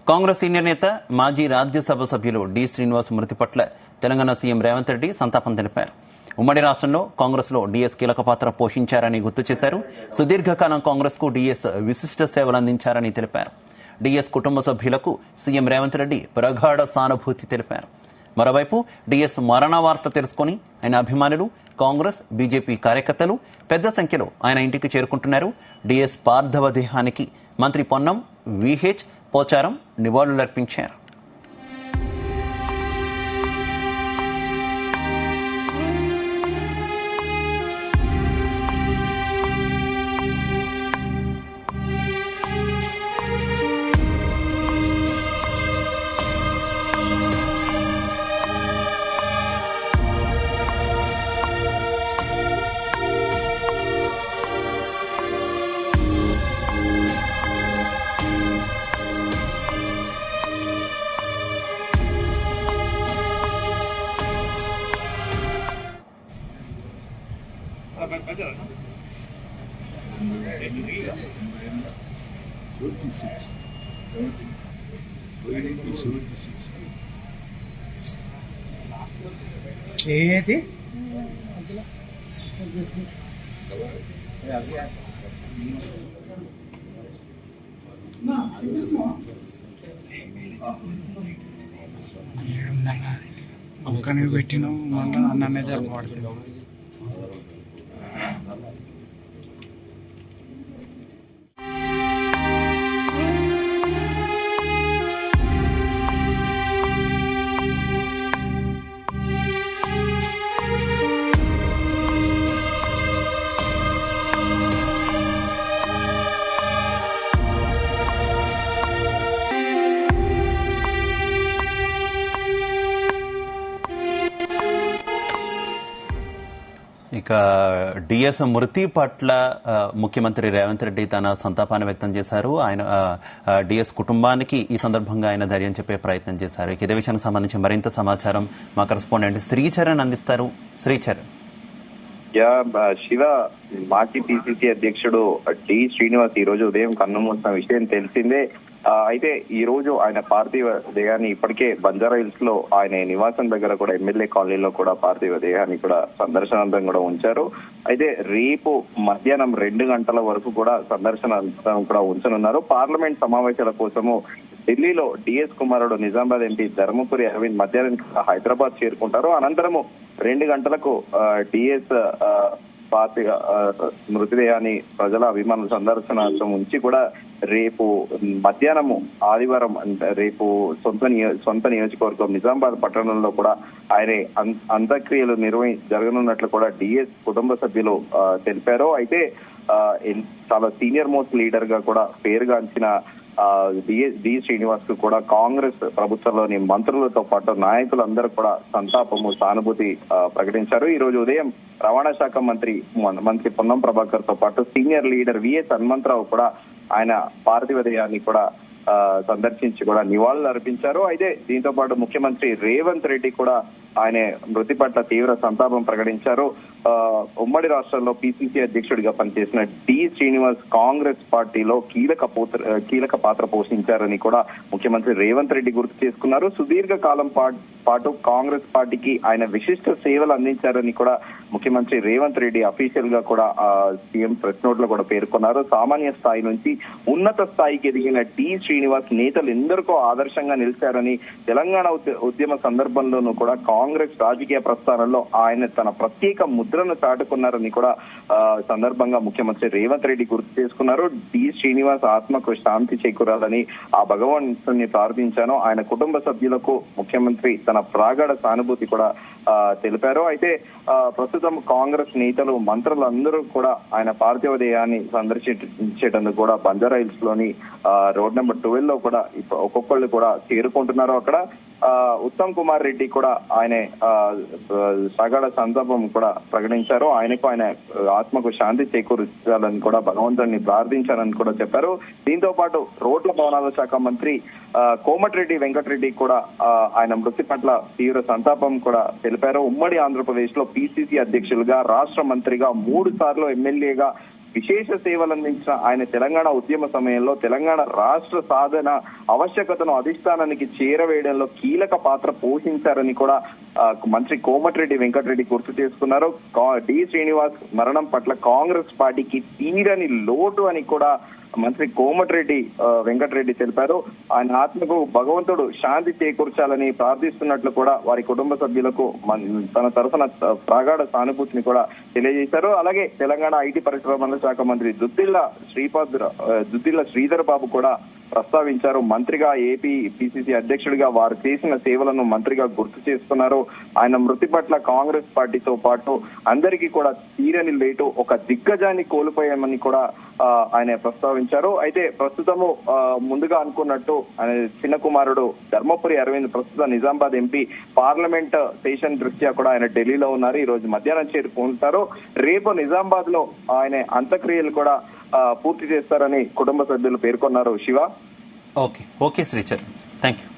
Congress senior నేత మాజీ రాజ్యసభ సభ్యులు డి శ్రీనివాస్ మృతి పట్ల తెలంగాణ సీఎం రేవంత్ రెడ్డి సంతాపం తెలిపారు. ఉమ్మడి రాష్ట్రంలో కాంగ్రెస్ లో డీఎస్ కీలక పాత్ర పోషించారని గుర్తు చేశారు. సుదీర్ఘకాలం కాంగ్రెస్ కు డీఎస్ విశిష్ట సేవలు అందించారని తెలిపారు. డీఎస్ కుటుంబ సభ్యులకు సీఎం రేవంత్ రెడ్డి ప్రగాఢ సానుభూతి తెలిపారు. మరోవైపు డీఎస్ మరణ వార్త తెలుసుకుని ఆయన అభిమానులు, కాంగ్రెస్, బీజేపీ కార్యకర్తలు పెద్ద సంఖ్యలో ఆయన ఇంటికి చేరుకుంటున్నారు. డీఎస్ పార్థివ దేహానికి మంత్రి పొన్నం, విహెచ్ పోచారం నివాళులర్పించారు. ఏది ఒక్కనే పెట్టినావు మళ్ళీ నన్నే జరపబడుతుంది. ఇక డిఎస్ మృతి పట్ల ముఖ్యమంత్రి రేవంత్ రెడ్డి తన సంతాపాన్ని వ్యక్తం చేశారు. ఆయన డిఎస్ కుటుంబానికి ఈ సందర్భంగా ఆయన ధైర్యం చెప్పే ప్రయత్నం చేశారు. ఇదే విషయానికి సంబంధించి మరింత సమాచారం మా కరెస్పాండెంట్ శ్రీచరణ్ అందిస్తారు. శ్రీచరణ్. శివ, మాజీ పిసిసి అధ్యక్షుడు డి శ్రీనివాస్ ఈ రోజు ఉదయం కన్నుమూసిన విషయం తెలిసిందే. అయితే ఈ రోజు ఆయన పార్థివ దేహాన్ని ఇప్పటికే బంజారా హిల్స్ లో ఆయన నివాసం దగ్గర కూడా ఎమ్మెల్యే కాలనీలో కూడా పార్థివ దేహాన్ని కూడా సందర్శనార్థం కూడా ఉంచారు. అయితే రేపు మధ్యాహ్నం 2 గంటల వరకు కూడా సందర్శనార్థం కూడా ఉంచనున్నారు. పార్లమెంట్ సమావేశాల కోసము ఢిల్లీలో డిఎస్ కుమారుడు నిజామాబాద్ ఎంపీ ధర్మపురి అరవింద్ మధ్యాహ్నం హైదరాబాద్ చేరుకుంటారు. అనంతరము 2 గంటలకు డిఎస్ పార్టీగా మృతదేహాన్ని ప్రజల అభిమానుల సందర్శనార్థం ఉంచి కూడా రేపు మధ్యాహ్నము ఆదివారం రేపు సొంత నియోజకవర్గం నిజామాబాద్ పట్టణంలో కూడా ఆయన అంత్యక్రియలు జరగనున్నట్లు కూడా డిఎస్ కుటుంబ సభ్యులు తెలిపారు. అయితే చాలా సీనియర్ మోస్ట్ లీడర్ గా కూడా పేరుగాంచిన డి శ్రీనివాస్ కు కూడా కాంగ్రెస్ ప్రభుత్వంలోని మంత్రులతో పాటు నాయకులందరూ కూడా సంతాపము, సానుభూతి ప్రకటించారు. ఈ రోజు ఉదయం రవాణా శాఖ మంత్రి పొన్నం ప్రభాకర్ తో పాటు సీనియర్ లీడర్ విఎస్ హనుమంతరావు కూడా ఆయన పార్థివ దేహాన్ని కూడా సందర్శించి కూడా నివాళులు అర్పించారు. అయితే దీంతో పాటు ముఖ్యమంత్రి రేవంత్ రెడ్డి కూడా ఆయన మృతి పట్ల తీవ్ర సంతాపం ప్రకటించారు. ఉమ్మడి రాష్ట్రంలో పిసిసి అధ్యక్షుడిగా పనిచేసిన డి శ్రీనివాస్ కాంగ్రెస్ పార్టీలో కీలక పాత్ర పోషించారని కూడా ముఖ్యమంత్రి రేవంత్ రెడ్డి గుర్తు చేసుకున్నారు. సుదీర్ఘ కాలం పాటు కాంగ్రెస్ పార్టీకి ఆయన విశిష్ట సేవలు అందించారని కూడా ముఖ్యమంత్రి రేవంత్ రెడ్డి అఫీషియల్ గా కూడా సీఎం ప్రెస్ నోట్ లో కూడా పేర్కొన్నారు. సామాన్య స్థాయి నుంచి ఉన్నత స్థాయికి ఎదిగిన డి శ్రీనివాస్ నేతలు ఎందరికో ఆదర్శంగా నిలిచారని, తెలంగాణ ఉద్యమ సందర్భంలోనూ కూడా కాంగ్రెస్ రాజకీయ ప్రస్థానంలో ఆయన తన ప్రత్యేక ముద్రను చాటుకున్నారని కూడా సందర్భంగా ముఖ్యమంత్రి రేవంత్ రెడ్డి గుర్తు చేసుకున్నారు. డి శ్రీనివాస్ ఆత్మకు శాంతి చేకూరాలని ఆ భగవంతుని ప్రార్థించాను. ఆయన కుటుంబ సభ్యులకు ముఖ్యమంత్రి తన ప్రాగాఢ సానుభూతి కూడా తెలిపారు. అయితే ప్రస్తుతం కాంగ్రెస్ నేతలు, మంత్రులు అందరూ కూడా ఆయన పార్థివ దేహాన్ని సందర్శించేటందుకు కూడా బంజారా హిల్స్ లోని రోడ్ నెంబర్ 12 లో కూడా ఒక్కొక్కళ్ళు కూడా చేరుకుంటున్నారు. అక్కడ ఉత్తమ్ కుమార్ రెడ్డి కూడా ఆయన సగడ సంతాపం కూడా ప్రకటించారు. ఆయనకు ఆయన ఆత్మకు శాంతి చేకూర్చాలని కూడా భగవంతుడిని ప్రార్థించాలని కూడా చెప్పారు. దీంతో పాటు రోడ్ల భవనాల శాఖ మంత్రి కోమటిరెడ్డి వెంకటరెడ్డి కూడా ఆయన మృతి పట్ల తీవ్ర సంతాపం కూడా తెలిపారు. ఉమ్మడి ఆంధ్రప్రదేశ్ లో పిసిసి అధ్యక్షులుగా, రాష్ట్ర మంత్రిగా, 3 సార్లు ఎమ్మెల్యేగా విశేష సేవలు అందించిన ఆయన తెలంగాణ ఉద్యమ సమయంలో తెలంగాణ రాష్ట్ర సాధన ఆవశ్యకతను అధిష్టానానికి చేరవేయడంలో కీలక పాత్ర పోషించారని కూడా మంత్రి కోమటిరెడ్డి వెంకటరెడ్డి గుర్తు చేసుకున్నారు. డి శ్రీనివాస్ మరణం పట్ల కాంగ్రెస్ పార్టీకి తీరని లోటు అని కూడా మంత్రి కోమటిరెడ్డి వెంకటరెడ్డి తెలిపారు. ఆయన ఆత్మకు భగవంతుడు శాంతి చేకూర్చాలని ప్రార్థిస్తున్నట్లు కూడా వారి కుటుంబ సభ్యులకు తన తరఫున ప్రగాఢ సానుభూతిని కూడా తెలియజేశారు. అలాగే తెలంగాణ ఐటీ పరిశ్రమల శాఖ మంత్రి దుద్దిల్ల శ్రీధర్ బాబు కూడా ప్రస్తావించారు. మంత్రిగా ఏపీ పిసిసి అధ్యక్షుడిగా వారు చేసిన సేవలను మంత్రిగా గుర్తు చేసుకున్నారు. ఆయన మృతి పట్ల కాంగ్రెస్ పార్టీతో పాటు అందరికీ కూడా తీరని లేటు, ఒక దిగ్గజాన్ని కోల్పోయామని కూడా ఆయన ప్రస్తావించారు. అయితే ప్రస్తుతము ముందుగా అనుకున్నట్టు ఆయన చిన్న కుమారుడు ధర్మపురి అరవింద్ ప్రస్తుత నిజామాబాద్ ఎంపీ పార్లమెంట్ సెషన్ దృష్ట్యా కూడా ఆయన ఢిల్లీలో ఉన్నారు. ఈ రోజు మధ్యాహ్నం చేరుకుంటారు. రేపు నిజామాబాద్ లో ఆయన అంత్యక్రియలు కూడా పూర్తి చేస్తారని కుటుంబ సభ్యులు పేర్కొన్నారు. Shiva. Okay Sricharan, thank you.